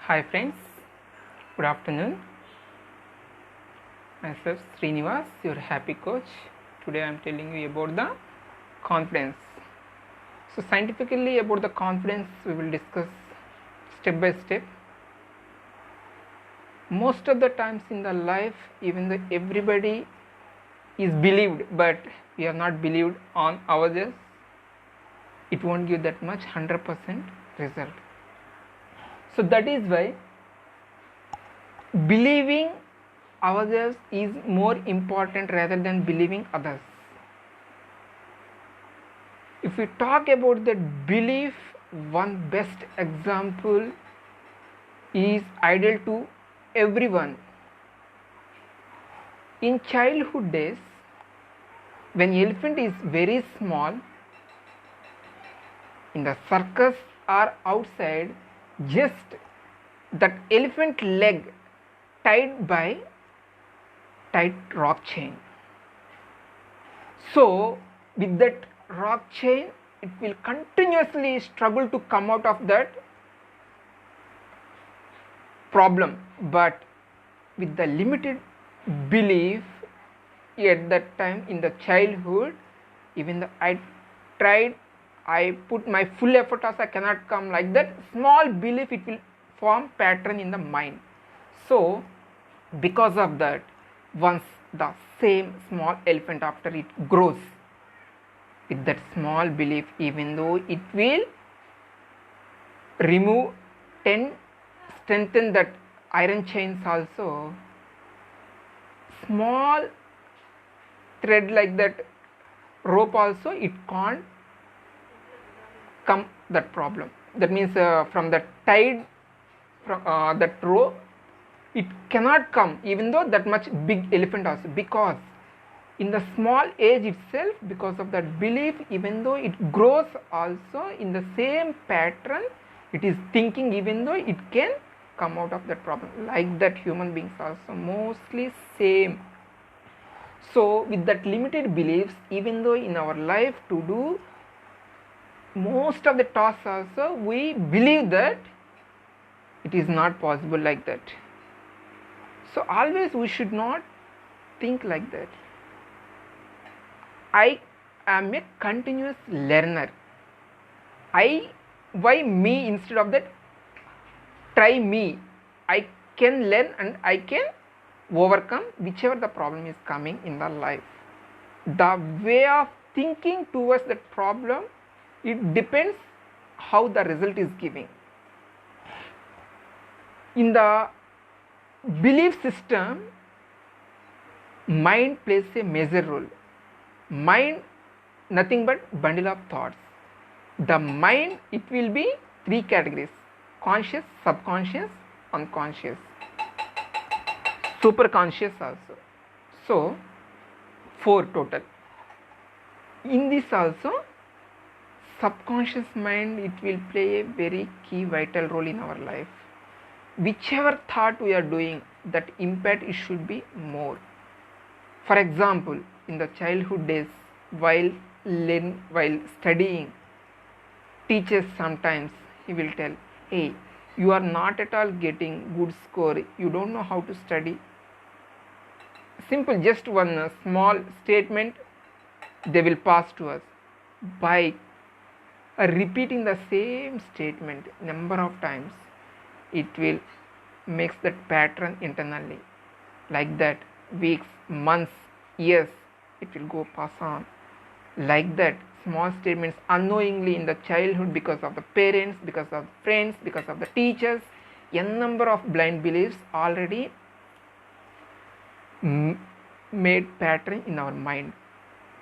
Hi friends, good afternoon. Myself Srinivas, your happy coach. Today I am telling you about the confidence. So scientifically about the confidence we will discuss step by step. Most of the times in the life, even though everybody is believed, but we are not believed on ourselves, it won't give that much 100% result. So that is why believing ourselves is more important rather than believing others. If we talk about the belief, one best example is ideal to everyone. In childhood days, when elephant is very small, in the circus or outside, just that elephant leg tied by tight rock chain. So with that rock chain, it will continuously struggle to come out of that problem, but with the limited belief at that time in the childhood, even though I put my full effort also I cannot come, like that small belief, it will form pattern in the mind. So because of that, once the same small elephant after it grows with that small belief, even though it will remove 10 strengthen that iron chains also, small thread like that rope also, it can't come that problem. That means from the tied from that rope, it cannot come, even though that much big elephant also, because in the small age itself, because of that belief, even though it grows also in the same pattern, it is thinking, even though it can come out of that problem. Like that human beings also mostly same. So with that limited beliefs, even though in our life to do most of the tasks also, we believe that it is not possible like that. So always we should not think like that. I am a continuous learner. Why me instead of that? Try me. I can learn and I can overcome whichever the problem is coming in the life. The way of thinking towards that problem, it depends how the result is giving. In the belief system, mind plays a major role. Mind nothing but bundle of thoughts. The mind, it will be three categories: conscious, subconscious, unconscious, superconscious also. So 4 total. In this also, subconscious mind, it will play a very key vital role in our life. Whichever thought we are doing, that impact it should be more. For example, in the childhood days, while studying, teachers sometimes he will tell, hey, you are not at all getting good score, you don't know how to study. Simple, just one small statement they will pass to us. By repeating the same statement number of times, it will makes that pattern internally. Like that, weeks, months, years, it will go pass on. Like that, small statements unknowingly in the childhood, because of the parents, because of friends, because of the teachers, n number of blind beliefs already made pattern in our mind.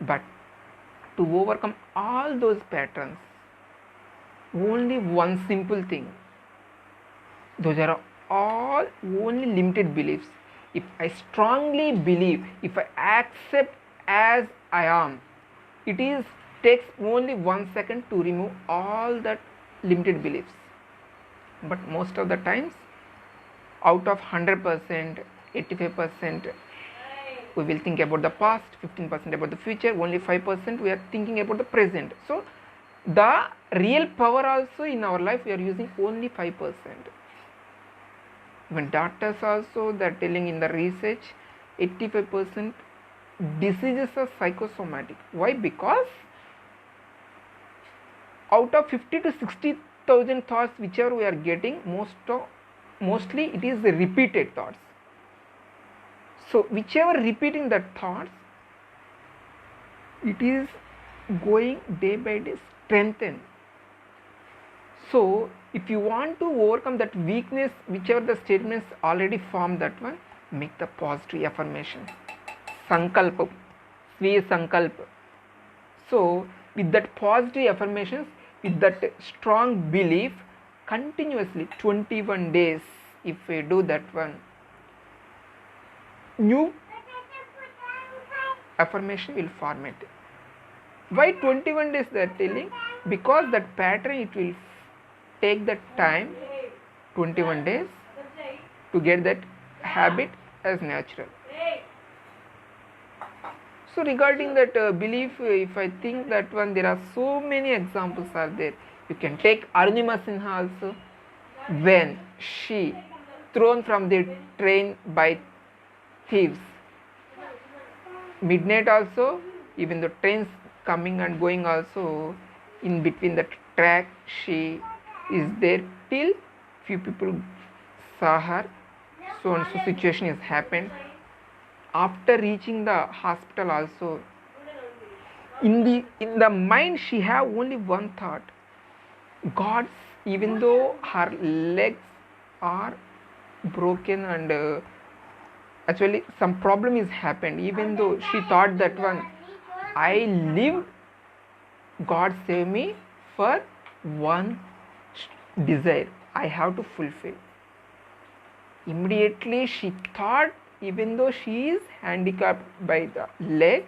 But to overcome all those patterns, only one simple thing. Those are all only limited beliefs. If I strongly believe, if I accept as I am, it takes only 1 second to remove all that limited beliefs. But most of the times, out of 100%, 85% we will think about the past, 15% about the future, only 5% we are thinking about the present. So the real power also in our life, we are using only 5%. Even doctors also, they are telling in the research 85% diseases are psychosomatic. Why? Because out of 50 to 60,000 thoughts whichever we are getting, mostly it is the repeated thoughts. So whichever repeating that thoughts, it is going day by day strengthen. So if you want to overcome that weakness, whichever the statements already formed, that one, make the positive affirmation. Sankalpa, Sviya Sankalpa. So with that positive affirmations, with that strong belief, continuously 21 days, if we do that one, new affirmation will form it. Why 21 days they are telling? Because that pattern, it will take that time, 21 days, to get that habit as natural. So regarding that belief, if I think that one, there are so many examples are there. You can take Arunima Sinha also, when she thrown from the train by thieves. Midnight also, even the trains coming and going also, in between the track she is there till few people saw her, so and so situation has happened. After reaching the hospital also, in the mind she have only one thought: God's, even though her legs are broken and actually some problem is happened, even though she thought that one, I lived, God save me for one desire I have to fulfill. Immediately she thought, even though she is handicapped by the leg,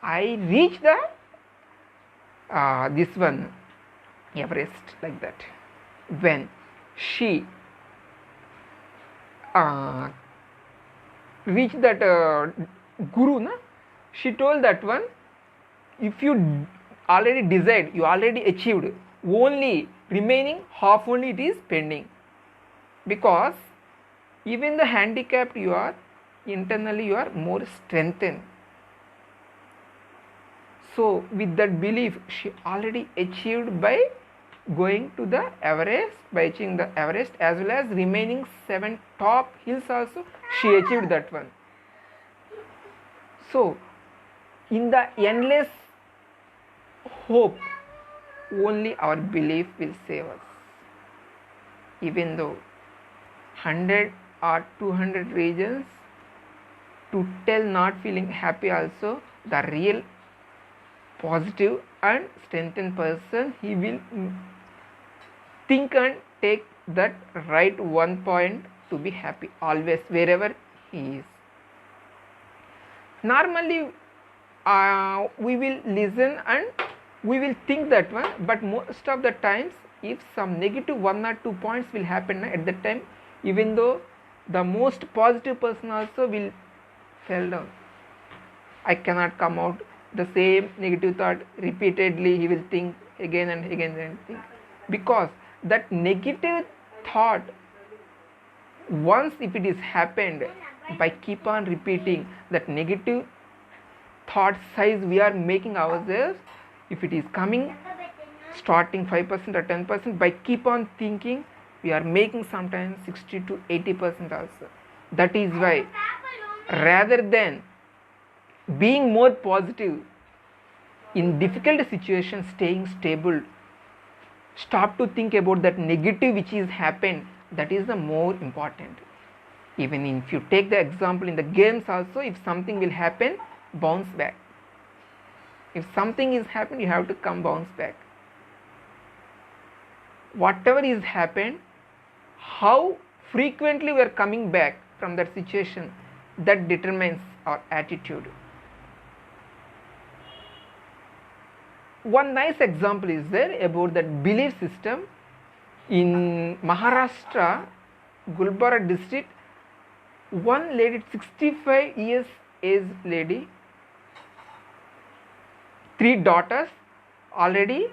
I reach the this one, Everest, like that. When she reached that guru, na, she told that one, if you already desired, you already achieved, only remaining half only it is pending. Because even the handicapped, you are internally, you are more strengthened. So with that belief, she already achieved by going to the Everest, by achieving the Everest, as well as remaining 7 top hills also she achieved that one. So in the endless hope, only our belief will save us. Even though 100 or 200 reasons to tell not feeling happy also, the real positive and strengthened person, he will think and take that right one point to be happy always, wherever he is. Normally we will listen and we will think that one, but most of the times if some negative 1 or 2 points will happen at that time, even though the most positive person also will fall down. I cannot come out, the same negative thought repeatedly he will think again and again and think, because that negative thought, once if it is happened, by keep on repeating that negative thought size we are making ourselves, if it is coming starting 5% or 10%, by keep on thinking we are making sometimes 60 to 80% also. That is why, rather than being more positive in difficult situations, staying stable, stop to think about that negative which is happened. That is the more important. Even if you take the example in the games also, if something will happen, bounce back. If something is happened, you have to come bounce back. Whatever is happened, how frequently we are coming back from that situation, that determines our attitude. One nice example is there about that belief system in Maharashtra, Gulbarga district. One lady, 65 years age lady, 3 daughters, already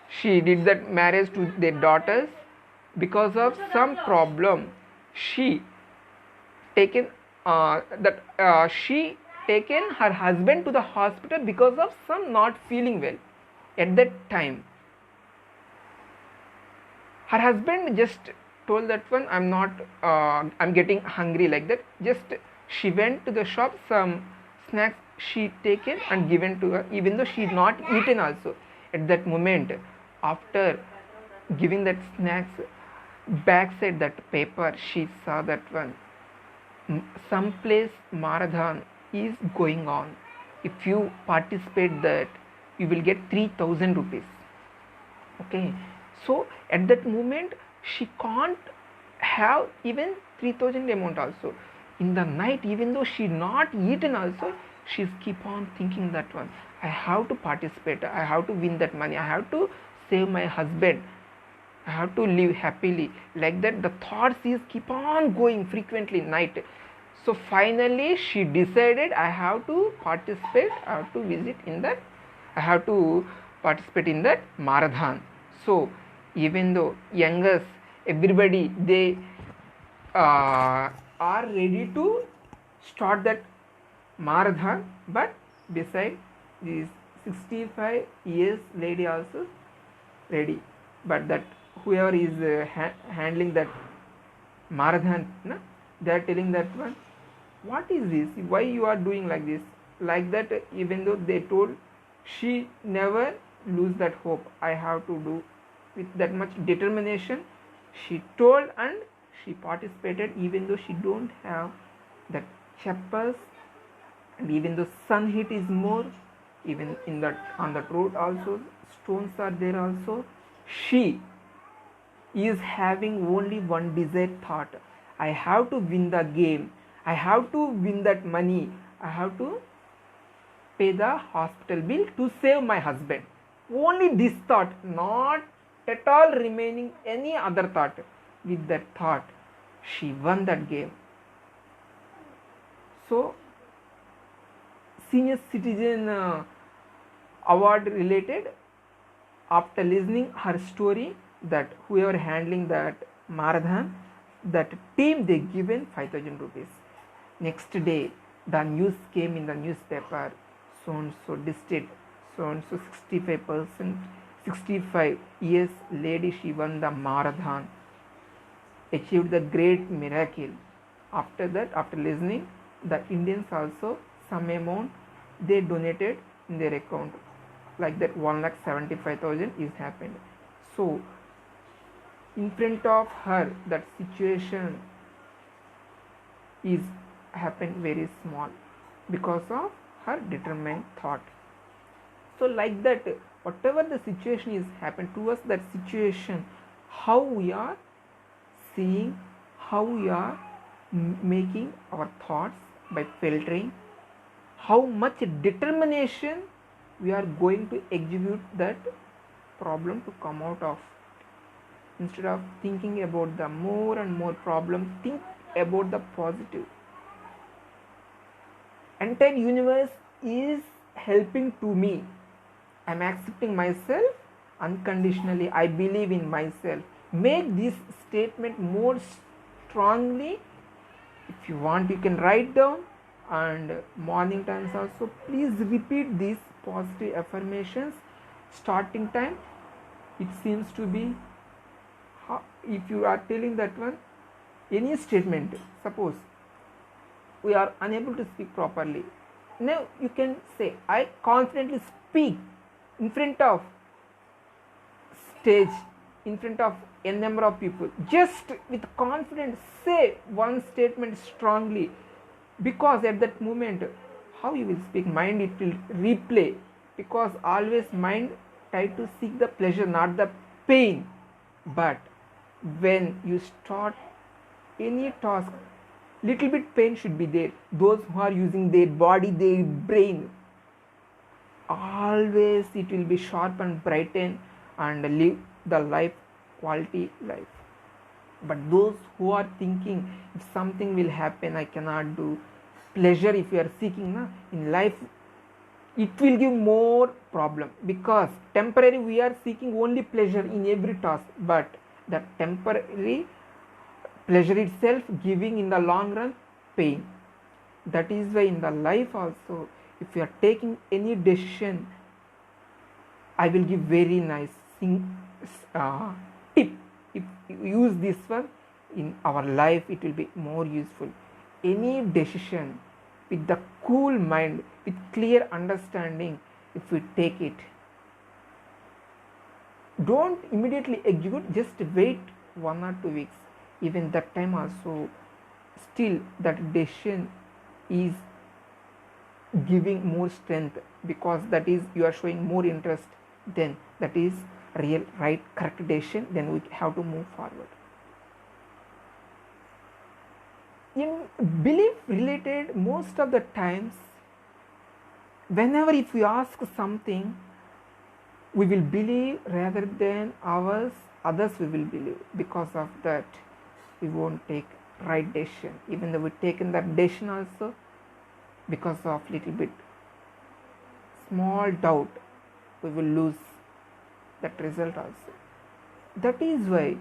she did that marriage to their daughters. Because of some problem, she taken she taken her husband to the hospital because of some not feeling well. At that time, her husband just told that one, I'm not I'm getting hungry, like that. Just she went to the shop, some snacks she taken and given to her, even though she not eaten also. At that moment, after giving that snacks, backside that paper she saw that one, someplace marathon is going on. If you participate that, you will get 3000 rupees. Okay, so at that moment she can't have even 3000 amount also. In the night, even though she not eaten also, she's keep on thinking that one, I have to participate, I have to win that money, I have to save my husband, I have to live happily, like that. The thoughts is keep on going frequently night. So finally she decided, I have to participate, I have to visit in that, I have to participate in that marathon. So even though youngest, everybody, they are ready to start that marathon, but beside this 65 years lady also ready, but that whoever is handling that marathon, they are telling that one, what is this, why you are doing like this, like that. Even though they told, she never lose that hope, I have to do. With that much determination she told, and she participated, even though she don't have that chappals, and even though sun heat is more, even in that on that road also stones are there also, she is having only one desired thought, I have to win the game, I have to win that money, I have to pay the hospital bill to save my husband. Only this thought, not at all remaining any other thought. With that thought, she won that game. So senior citizen award related, after listening her story, that whoever handling that marathon, that team, they given 5000 rupees. Next day the news came in the newspaper, so and so district, so and so 65 years lady, she won the marathon, achieved the great miracle. After that, after listening, the Indians also some amount they donated in their account, like that 1,75,000 is happened. So in front of her, that situation is happened very small because of her determined thought. So like that, whatever the situation is happened to us, that situation, how we are seeing, how we are making our thoughts by filtering, how much determination we are going to execute that problem to come out of. Instead of thinking about the more and more problem, think about the positive. Entire universe is helping to me. I am accepting myself unconditionally. I believe in myself. Make this statement more strongly. If you want, you can write down, and morning times also please repeat these positive affirmations. Starting time, it seems to be, if you are telling that one, any statement, suppose we are unable to speak properly, now you can say, I confidently speak in front of stage, in front of a number of people. Just with confidence say one statement strongly, because at that moment how you will speak, mind it will replay, because always mind try to seek the pleasure, not the pain. But when you start any task, little bit pain should be there. Those who are using their body, their brain, always it will be sharp and brighten and live the life, quality life. But those who are thinking, if something will happen, I cannot do, pleasure if you are seeking in life, it will give more problem, because temporary we are seeking only pleasure in every task, but the temporary pleasure itself giving in the long run pain. That is why in the life also, if you are taking any decision, I will give very nice tip. If you use this one in our life, it will be more useful. Any decision with the cool mind, with clear understanding, if we take it, don't immediately execute, just wait 1 or 2 weeks. Even that time also, still that decision is giving more strength, because that is you are showing more interest, then that is real right correct decision, then we have to move forward. In belief related, most of the times, whenever if we ask something, we will believe rather than others we will believe. Because of that, we won't take right decision. Even though we taken that decision also, because of little bit small doubt, we will lose that result also. That is why,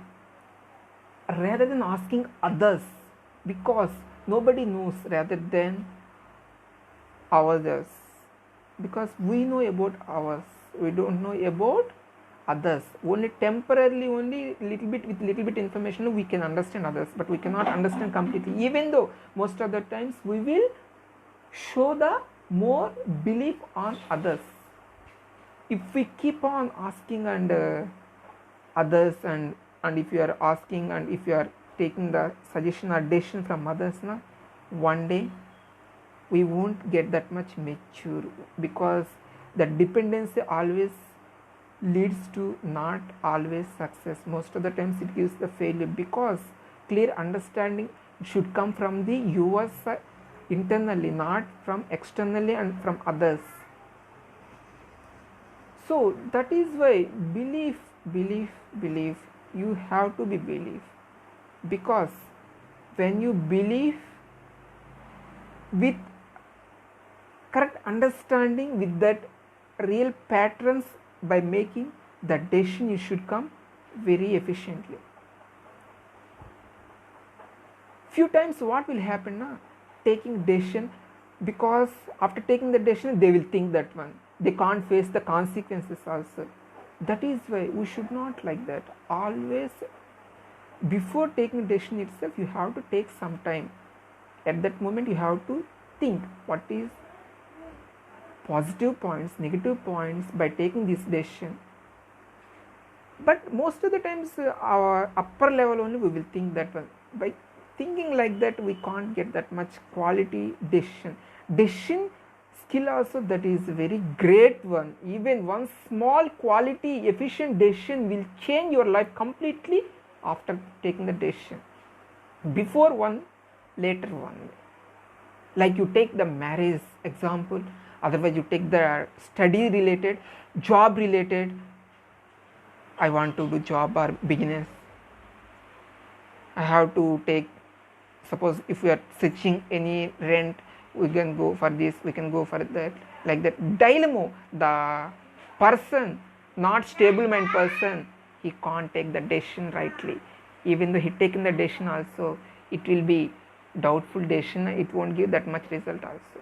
rather than asking others, because nobody knows rather than others, because we know about ours, we don't know about others. Only temporarily, only with little bit information we can understand others, but we cannot understand completely. Even though most of the times we will show the more belief on others. If we keep on asking and others, and if you are asking and if you are taking the suggestion or decision from others, one day we won't get that much mature, because the dependency always leads to not always success. Most of the times it gives the failure, because clear understanding should come from the yours internally, not from externally and from others. So that is why belief, you have to be belief, because when you believe with correct understanding, with that real patterns, by making the decision, you should come very efficiently. Few times what will happen, taking decision, because after taking the decision they will think that one, they can't face the consequences also. That is why we should not like that. Always before taking decision itself, you have to take some time. At that moment you have to think what is positive points, negative points by taking this decision. But most of the times our upper level only we will think that one. By thinking like that, we can't get that much quality decision skill also. That is very great one. Even one small quality efficient decision will change your life completely after taking the decision. Before one, later one. Like you take the marriage example, otherwise you take the study related, job related. I want to do job or business, I have to take, suppose if we are searching any rent, we can go for this, we can go for that, like that. Dilemma, the person, not stable mind person, he can't take the decision rightly. Even though he taken the decision also, it will be doubtful decision, it won't give that much result also.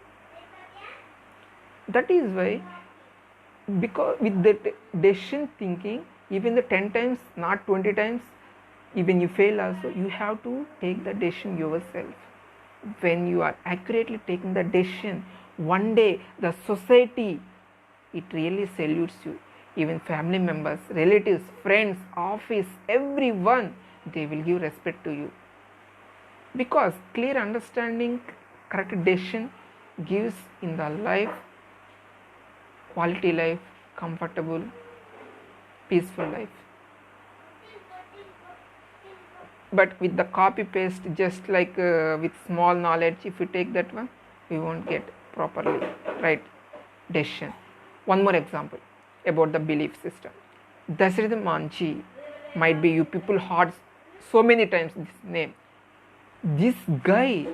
That is why, because with that decision thinking, even the 10 times, not 20 times, even you fail also, you have to take the decision yourself. When you are accurately taking the decision, one day the society, it really salutes you. Even family members, relatives, friends, office, everyone, they will give respect to you. Because clear understanding, correct decision gives in the life, quality life, comfortable, peaceful life. But with the copy paste, just like with small knowledge, if you take that one, we won't get properly right decision. One more example about the belief system. Dasharatha Manchi, might be you people heard so many times this name. This guy,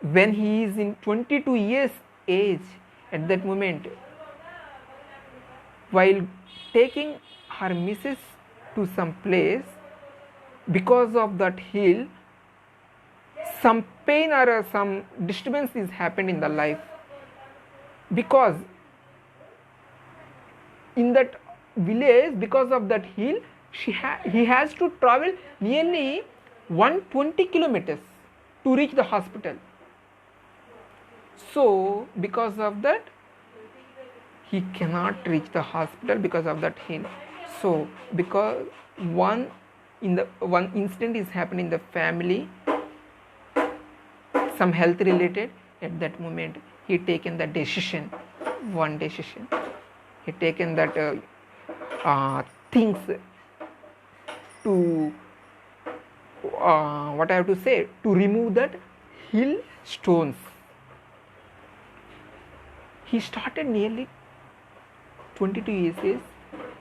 when he is in 22 years age, at that moment, while taking her missus to some place, because of that hill, some pain or some disturbance is happened in the life, because in that village, because of that hill, he has to travel nearly 120 kilometers to reach the hospital. So because of that, he cannot reach the hospital because of that hill. So because one incident is happening in the family, some health related, at that moment he taken the decision, one decision, he taken that things to what I have to say, to remove that hill stones. He started nearly 22 years,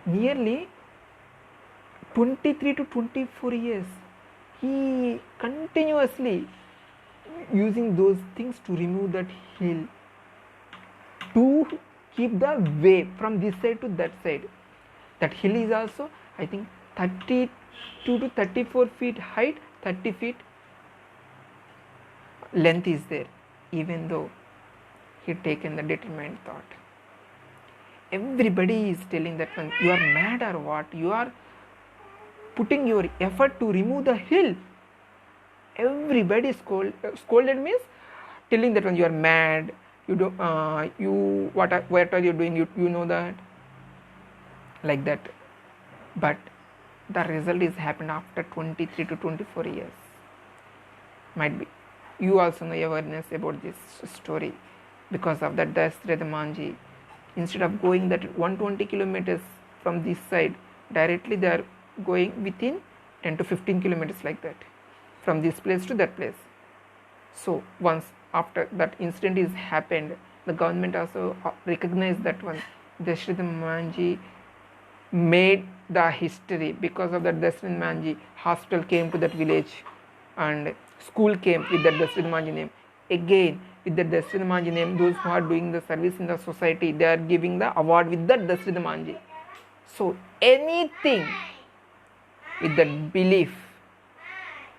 nearly 23 to 24 years. He continuously using those things to remove that hill, to keep the way from this side to that side. That hill is also, I think, 32 to 34 feet height, 30 feet length is there, even though he taken the determined thought. Everybody is telling that one, you are mad or what? You are putting your effort to remove the hill. Everybody scolded means telling that one, you are mad. You don't. What are you doing? You know that, like that. But the result is happened after 23 to 24 years. Might be you also know awareness about this story. Because of that, Dasharatha Manji, instead of going that 120 kilometers from this side, directly they are going within 10 to 15 kilometers like that, from this place to that place. So once after that incident is happened, the government also recognized that one. Dasharatha Manji made the history. Because of that, Dasharatha Manji, hospital came to that village and school came with that Dasharatha Manji name. Again, with the Dasharatha Manji name, those who are doing the service in the society, they are giving the award with that Dasharatha Manji. So anything with that belief,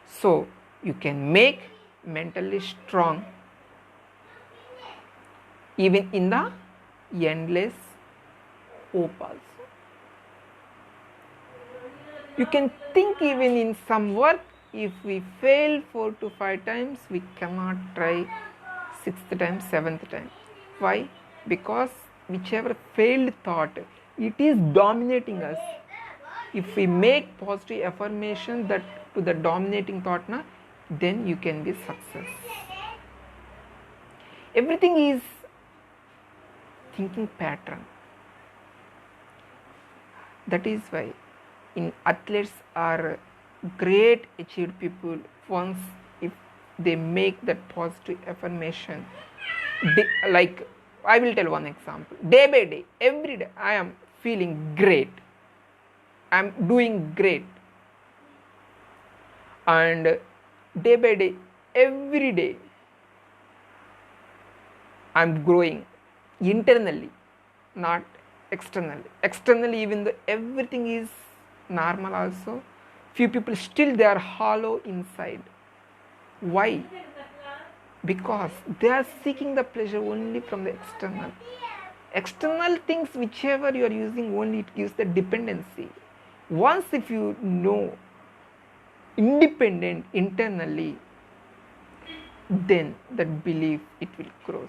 so you can make mentally strong even in the endless hope also. You can think even in some work, if we fail 4 to 5 times, we cannot try 6th time, 7th time. Why? Because whichever failed thought, it is dominating us. If we make positive affirmation that to the dominating thought, then you can be success. Everything is thinking pattern. That is why in athletes are great achieved people, once if they make that positive affirmation, like I will tell one example. Day by day, every day, I am feeling great, I am doing great, and day by day, every day, I am growing internally, not externally. Externally, even though everything is normal also, few people still they are hollow inside. Why? Because they are seeking the pleasure only from the external. External things, whichever you are using, only it gives the dependency. Once if you know independent internally, then that belief, it will grow.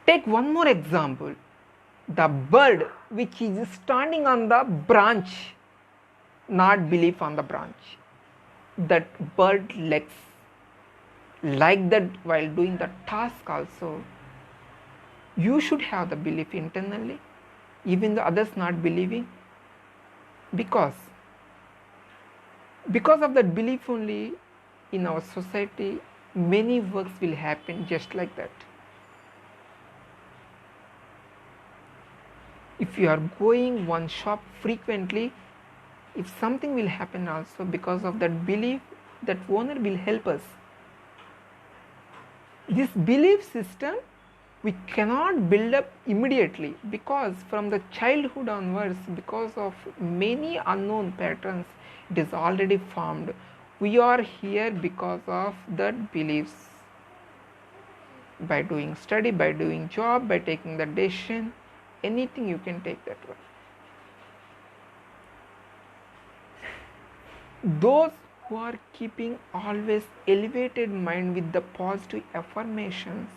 Take one more example. The bird which is standing on the branch, not belief on the branch. That bird legs, like that while doing the task also, you should have the belief internally, even the others not believing. Because of that belief only, in our society, many works will happen just like that. If you are going one shop frequently, if something will happen also, because of that belief, that owner will help us. This belief system we cannot build up immediately, because from the childhood onwards, because of many unknown patterns, it is already formed. We are here because of that beliefs. By doing study, by doing job, by taking the decision, anything you can take that one. Those who are keeping always elevated mind with the positive affirmations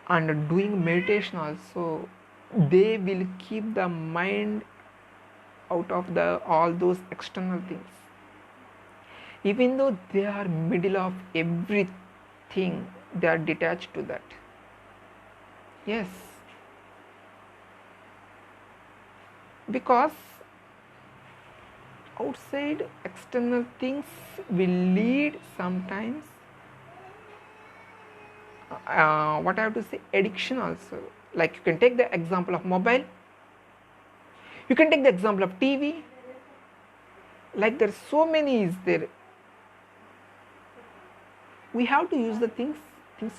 and doing meditation also, they will keep the mind out of the all those external things. Even though they are middle of everything, they are detached to that. Yes, because outside external things will lead sometimes what I have to say, addiction also. Like you can take the example of mobile, you can take the example of TV, like there's so many is there. We have to use the things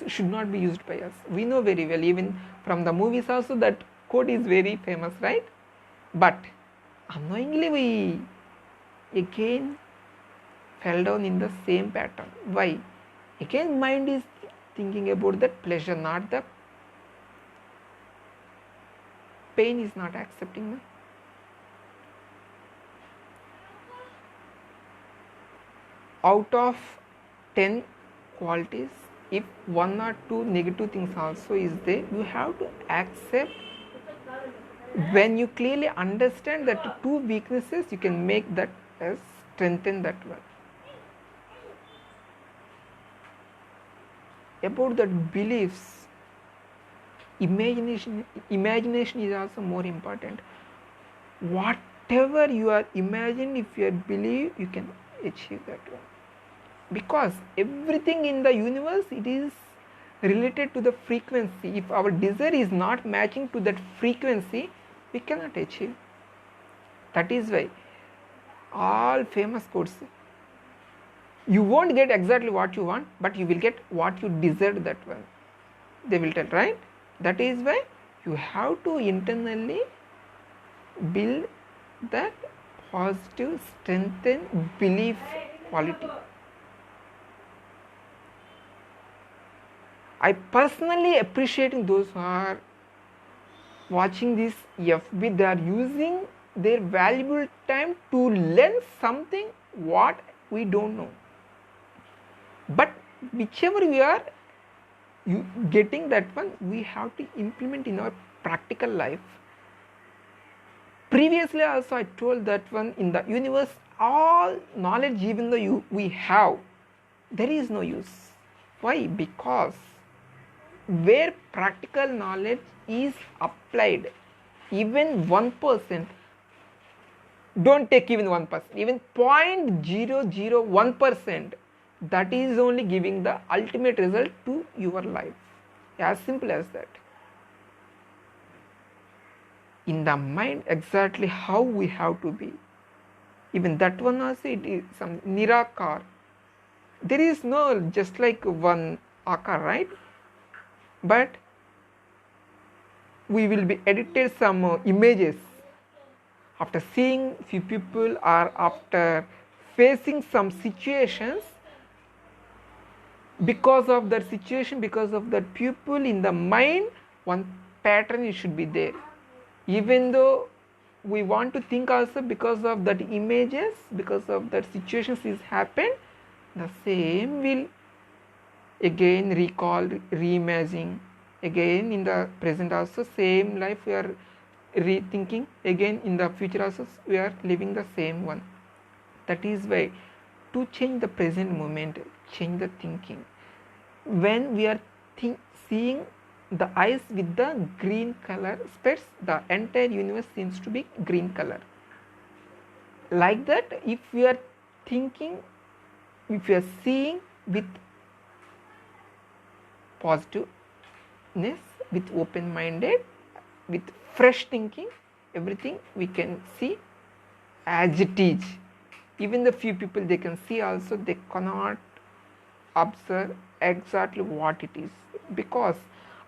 should not be used by us. We know very well, even from the movies also, that quote is very famous, right? But unknowingly we again fell down in the same pattern. Why? Again mind is thinking about that pleasure, not the pain, is not accepting the. Out of 10 qualities, if one or two negative things also is there, you have to accept. When you clearly understand that two weaknesses, you can make that as strengthen that one. About that beliefs, imagination is also more important. Whatever you are imagining, if you believe, you can achieve that one. Because everything in the universe, it is related to the frequency. If our desire is not matching to that frequency, we cannot achieve. That is why all famous quotes, you won't get exactly what you want, but you will get what you deserve, that one they will tell, right? That is why you have to internally build that positive, strengthen belief quality. I personally appreciating those who are watching this FB. They are using their valuable time to learn something what we don't know. But whichever we are getting that one, we have to implement in our practical life. Previously also I told that one, in the universe, all knowledge even though we have, there is no use. Why? Because where practical knowledge is applied, even 1%, don't take even 1%, even 0.001%, that is only giving the ultimate result to your life. As simple as that. In the mind, exactly how we have to be. Even that one also, it is some nirakar. There is no just like one akar, right? But we will be edited some images after seeing few people, or after facing some situations. Because of that situation, because of that people, in the mind, one pattern should be there. Even though we want to think also, because of that images, because of that situations is happened, the same will again recall, reimagine. Again in the present also, same life we are rethinking. Again in the future also, we are living the same one. That is why, to change the present moment, change the thinking. When we are seeing the eyes with the green color specs, the entire universe seems to be green color. Like that, if we are thinking, if we are seeing with positiveness, with open minded, with fresh thinking, everything we can see as it is. Even the few people they can see also, they cannot observe exactly what it is, because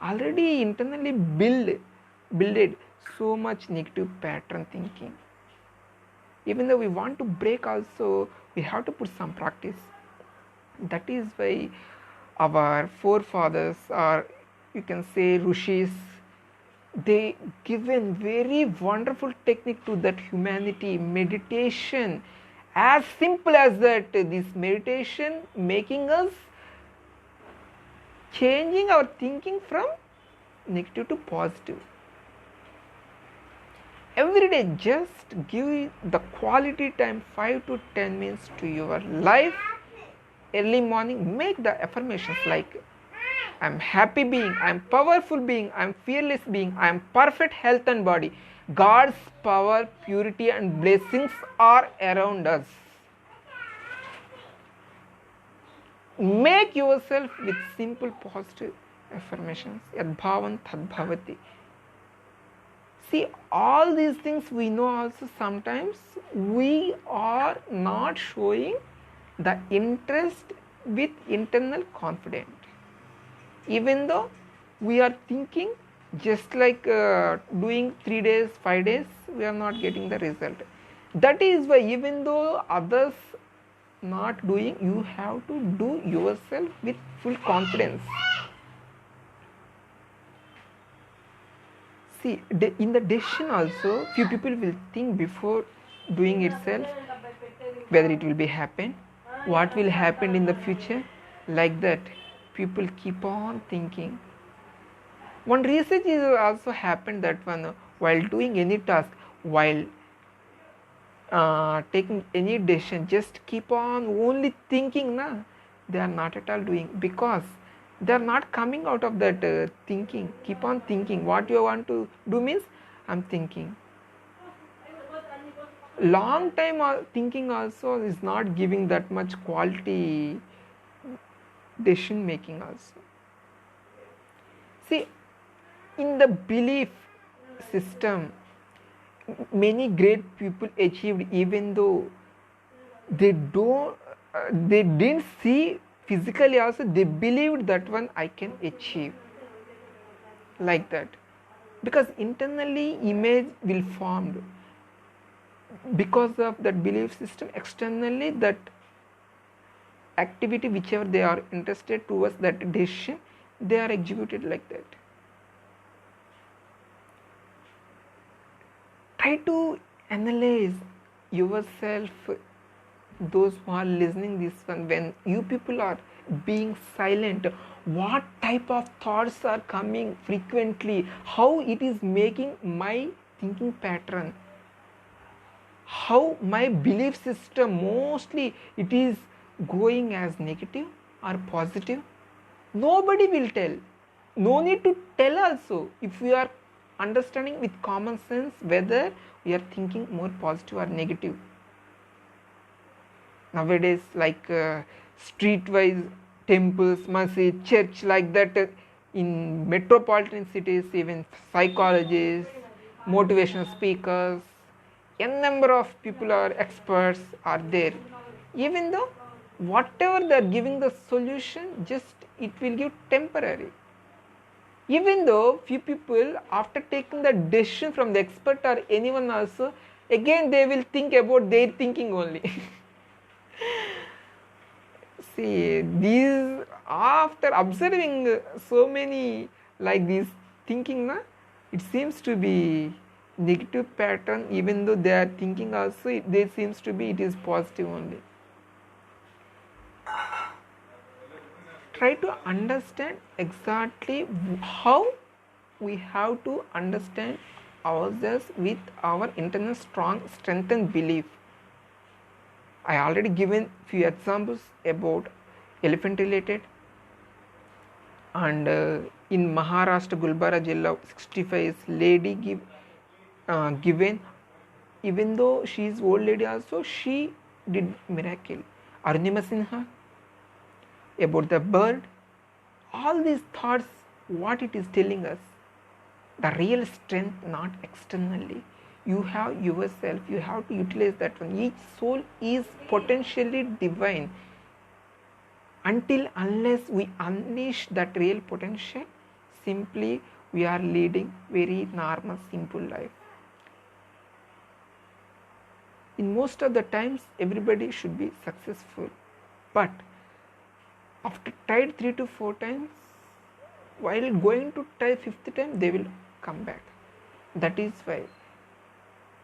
already internally builded so much negative pattern thinking. Even though we want to break also, we have to put some practice. That is why our forefathers, or you can say rishis, they given very wonderful technique to that humanity, meditation. As simple as that, this meditation making us changing our thinking from negative to positive. Every day, just give the quality time 5 to 10 minutes to your life. Early morning, make the affirmations like, I'm happy being, I'm powerful being, I'm fearless being, I'm perfect health and body. God's power, purity and blessings are around us. Make yourself with simple positive affirmations. Yad bhavan tad bhavati. See, all these things we know also sometimes we are not showing the interest with internal confidence. Even though we are thinking just like doing 3 days, 5 days, we are not getting the result. That is why even though others not doing, you have to do yourself with full confidence. See, in the decision also, few people will think before doing itself, whether it will be happen, what will happen in the future. Like that, people keep on thinking. One research is also happened that one, while doing any task, while taking any decision, just keep on only thinking, na, they are not at all doing, because they are not coming out of that thinking. Keep on thinking. What you want to do means, I'm thinking. Long time thinking also is not giving that much quality decision making also. See, in the belief system, many great people achieved even though they didn't see physically also, they believed that one I can achieve. Like that. Because internally image will formed. Because of that belief system, externally that activity whichever they are interested towards that decision, they are executed like that. Try to analyze yourself, those who are listening this one, when you people are being silent, what type of thoughts are coming frequently, how it is making my thinking pattern, how my belief system mostly it is going as negative or positive. Nobody will tell. No need to tell also, if we are understanding with common sense whether we are thinking more positive or negative. Nowadays, like streetwise temples, masjid, church, like that, in metropolitan cities, even psychologists, motivational speakers, n number of people are experts are there. Even though whatever they are giving the solution, just it will give temporary. Even though few people, after taking the decision from the expert or anyone also, again they will think about their thinking only. See, these, after observing so many like this thinking, na, it seems to be negative pattern. Even though they are thinking also, they seems to be it is positive only. Try to understand exactly how we have to understand ourselves with our internal strong strength and belief. I already given few examples about elephant related, and in Maharashtra, Gulbarga Jilla, 65 lady given, even though she is old lady also, she did miracle. Arunima Sinha, about the bird, all these thoughts, what it is telling us, the real strength not externally. You have yourself, you have to utilize that one. Each soul is potentially divine. Until unless we unleash that real potential, simply we are leading very normal simple life. in most of the times everybody should be successful, but after tried 3 to 4 times, while going to try 5th time they will come back. That is why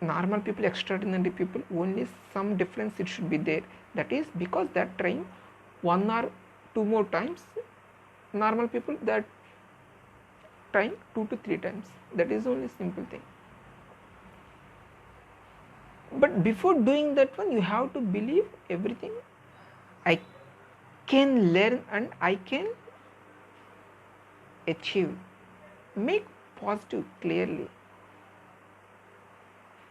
normal people, extraordinary people, only some difference it should be there. That is because they are trying 1 or 2 more times. Normal people that trying 2 to 3 times. That is only simple thing. But before doing that one, you have to believe everything. I can learn and I can achieve. Make positive clearly.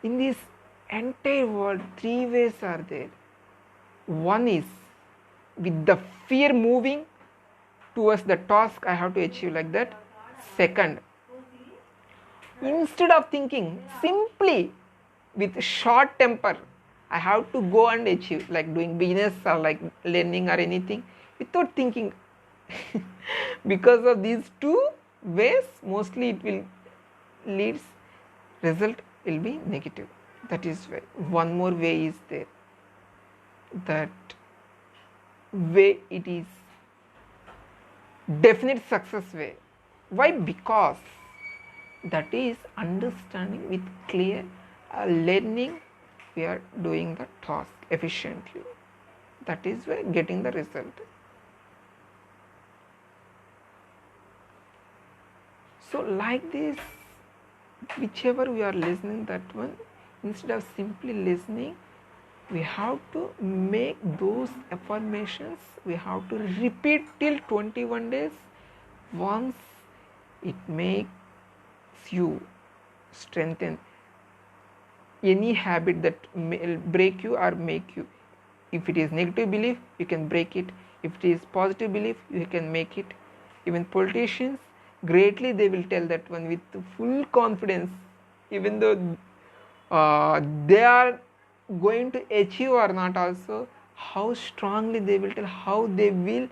In this entire world, 3 ways are there. One is with the fear moving towards the task I have to achieve, like that. Second, instead of thinking, simply with short temper, I have to go and achieve, like doing business or like learning or anything, without thinking. Because of these 2 ways, mostly it will leads, result will be negative. That is why one more way is there. That way it is definite success way. Why? Because that is understanding with clear learning, we are doing the task efficiently. That is why getting the result. So like this, whichever we are listening, that one, instead of simply listening, we have to make those affirmations, we have to repeat till 21 days. Once it makes you strengthen any habit that may break you or make you. If it is negative belief, you can break it. If it is positive belief, you can make it. Even politicians, greatly they will tell that one with full confidence, even though they are going to achieve or not also, how strongly they will tell, how they will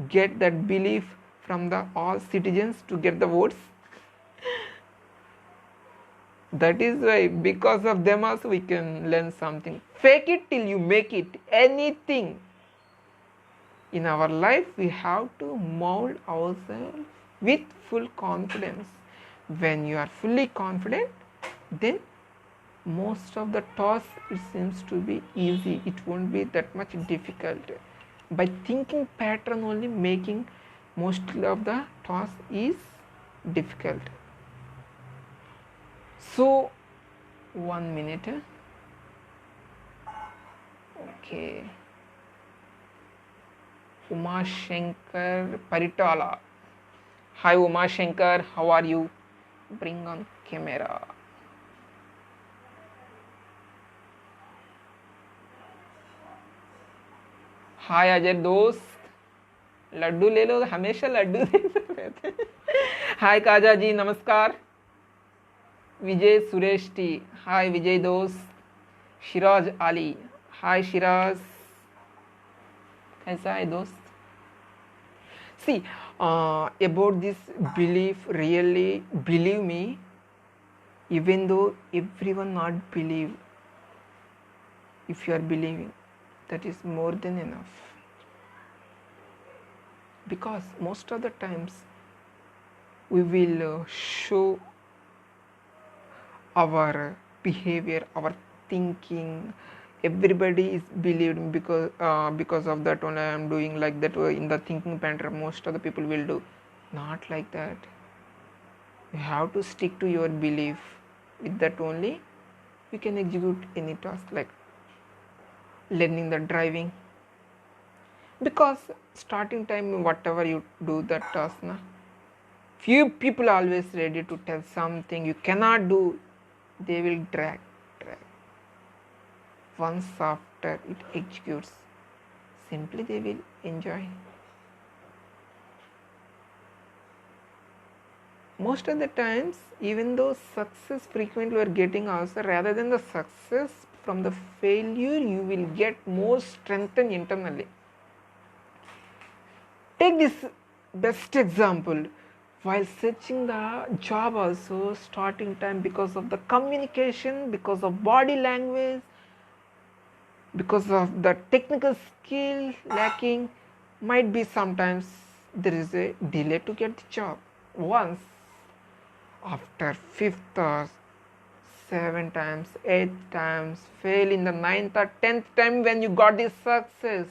get that belief from the all citizens to get the votes. That is why, because of them also we can learn something. Fake it till you make it. Anything in our life, we have to mold ourselves with full confidence. When you are fully confident, then most of the tasks, it seems to be easy. It won't be that much difficult. By thinking pattern only, making most of the task is difficult. So 1 minute. Okay. Uma Shankar Paritala. Hi Uma Shankar, how are you? Bring on camera. हाय अजय दोस्त, लड्डू ले लो, हमेशा लड्डू देते रहते हैं. हाय काजा जी, नमस्कार. विजय Suresh T, हाय विजय दोस्त. शिराज अली, हाय शिराज, कैसा है दोस्त? See, about this belief, really believe me, even though everyone not believe, if you are believing, that is more than enough. Because most of the times we will show our behavior, our thinking. Everybody is believed because of that only I am doing like that. In the thinking pattern, most of the people will do. Not like that. You have to stick to your belief. With that only you can execute any task, like learning the driving. Because starting time, whatever you do that task, na, few people always ready to tell something you cannot do. They will drag. Once after it executes, simply they will enjoy. Most of the times, even though success frequently we are getting also, rather than the success, from the failure you will get more strengthened internally. Take this best example. While searching the job also, starting time, because of the communication, because of body language, because of the technical skill lacking, might be sometimes there is a delay to get the job. Once after fifth or seven times, eight times, fail in the ninth or 10th time when you got this success,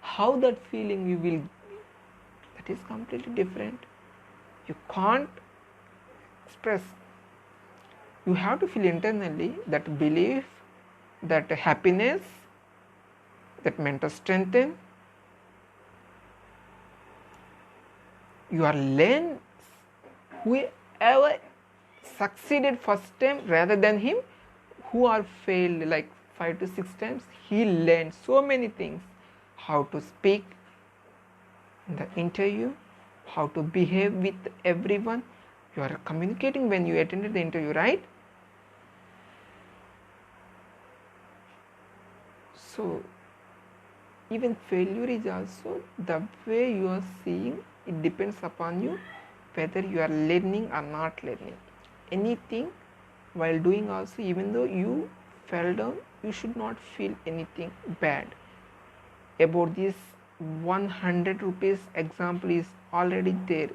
how that feeling you will, that is completely different. You can't express. You have to feel internally that belief, that happiness, that mental strength. You are learn whoever succeeded first time rather than him who are failed like 5 to 6 times, he learned so many things, how to speak in the interview, how to behave with everyone. You are communicating when you attended the interview, right? So even failure is also the way you are seeing. It depends upon you whether you are learning or not learning anything. While doing also, even though you fell down, you should not feel anything bad about this. 100 rupees example is already there.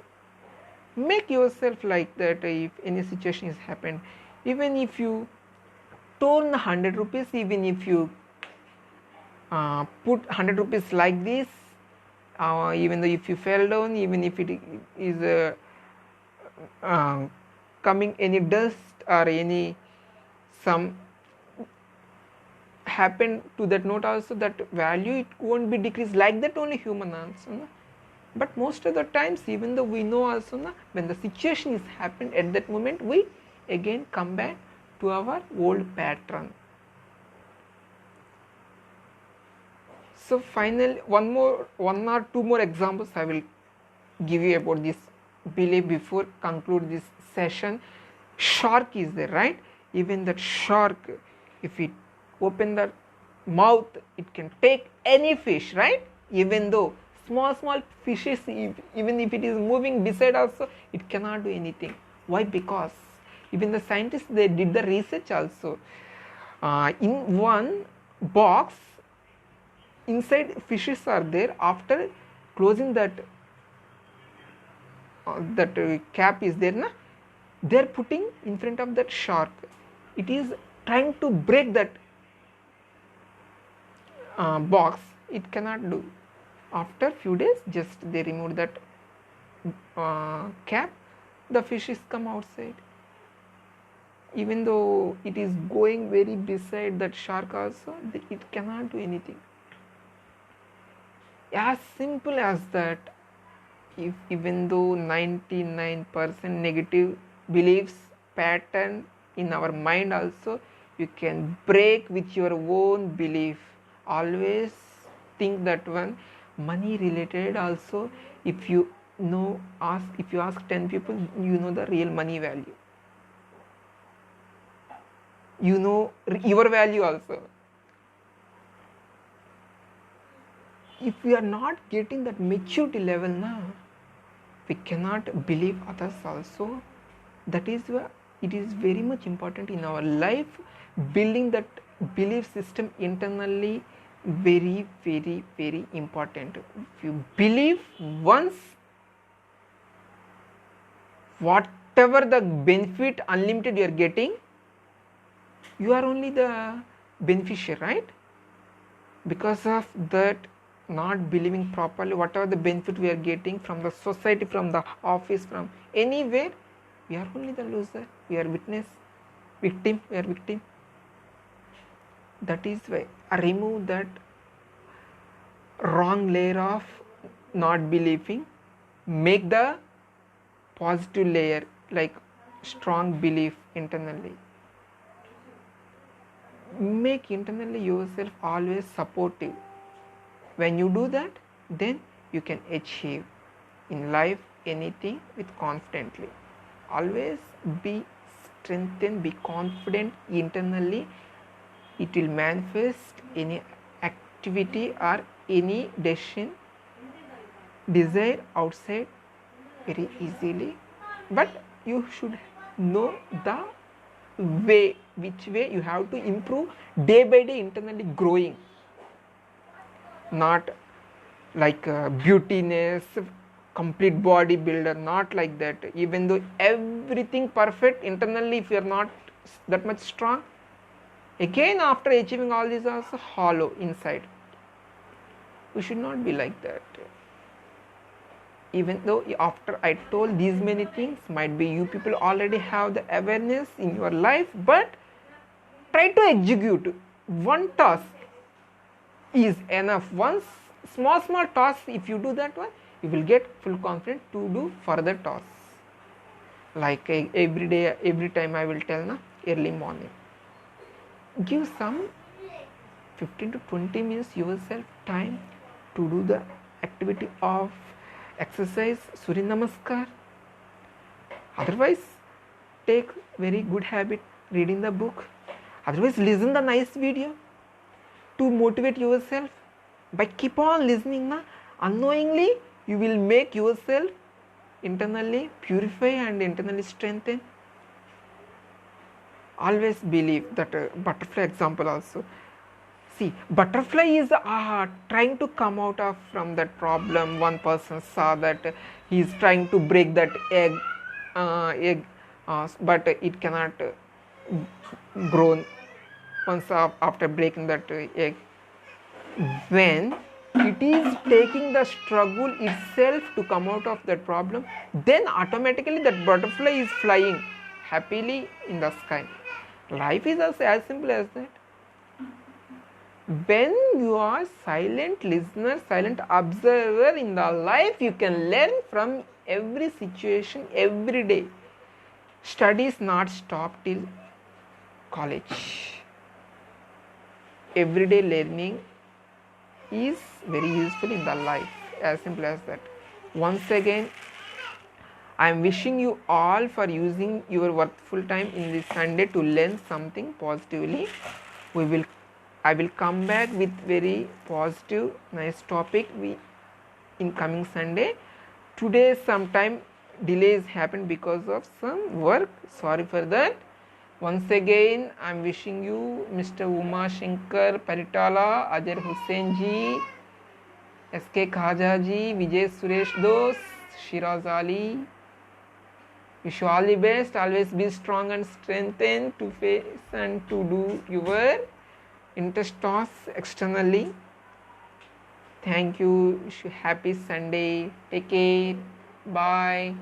Make yourself like that. If any situation has happened, even if you torn 100 rupees, even if you put 100 rupees like this, even though if you fell down, even if it is coming any dust or any some happen to that note also, that value it won't be decreased like that, only human also. No? But most of the times, even though we know also, no, when the situation is happened at that moment, we again come back to our old pattern. So finally, one or two more examples I will give you about this belief before conclude this session. Shark is there, right? Even that shark, if it open the mouth, it can take any fish, right? Even though small fishes, even if it is moving beside also, it cannot do anything. Why? Because even the scientists, they did the research also. In one box, inside fishes are there. After closing that cap is there, na, they are putting in front of that shark. It is trying to break that box. It cannot do. After few days, just they remove that cap, the fishes come outside. Even though it is going very beside that shark also, it cannot do anything. As simple as that. If even though 99% negative beliefs pattern in our mind also, you can break with your own belief. Always think that one. Money related also, if you ask 10 people, you know the real money value, you know your value also. If we are not getting that maturity level now, we cannot believe others also. That is why it is very much important in our life, building that belief system internally, very important. If you believe once, whatever the benefit unlimited you are getting, you are only the beneficiary, right? Because of that not believing properly, whatever the benefit we are getting from the society, from the office, from anywhere, we are only the loser. We are victim. That is why I remove that wrong layer of not believing, make the positive layer like strong belief internally. Make internally yourself always supportive. When you do that, then you can achieve in life anything with confidently. Always be strengthened, be confident internally. It will manifest any activity or any decision, desire outside very easily. But you should know the way, which way you have to improve day by day, internally growing, not like beautiness, complete bodybuilder, not like that. Even though everything perfect internally, if you are not that much strong, again after achieving all these, also hollow inside. We should not be like that. Even though after I told these many things, might be you people already have the awareness in your life, but try to execute one task is enough. One small task, if you do that one, you will get full confidence to do further tasks. Like every day, every time I will tell, early morning, give some 15 to 20 minutes yourself time to do the activity of exercise, Surya Namaskar. Otherwise, take very good habit reading the book. Otherwise, listen the nice video to motivate yourself. By keep on listening, unknowingly you will make yourself internally purify and internally strengthen. Always believe that butterfly example also. See, butterfly is trying to come out of from that problem. One person saw that he is trying to break that egg, but it cannot grow once after breaking that egg. When it is taking the struggle itself to come out of that problem, then automatically that butterfly is flying happily in the sky. Life is as simple as that. When you are silent listener, silent observer in the life, you can learn from every situation every day. Studies not stop till college. Everyday learning is very useful in the life, as simple as that. Once again, I am wishing you all for using your worthful time in this Sunday to learn something positively. I will come back with very positive, nice topic in coming Sunday. Today sometime delays happened because of some work. Sorry for that. Once again, I am wishing you Mr. Uma Shankar Paritala, Ajay Hussain ji, S.K. Khaja ji, Vijay Suresh Dos, Shiraz Ali. Wish you all the best. Always be strong and strengthened to face and to do your interest tasks externally. Thank you. Wish you happy Sunday. Take care. Bye.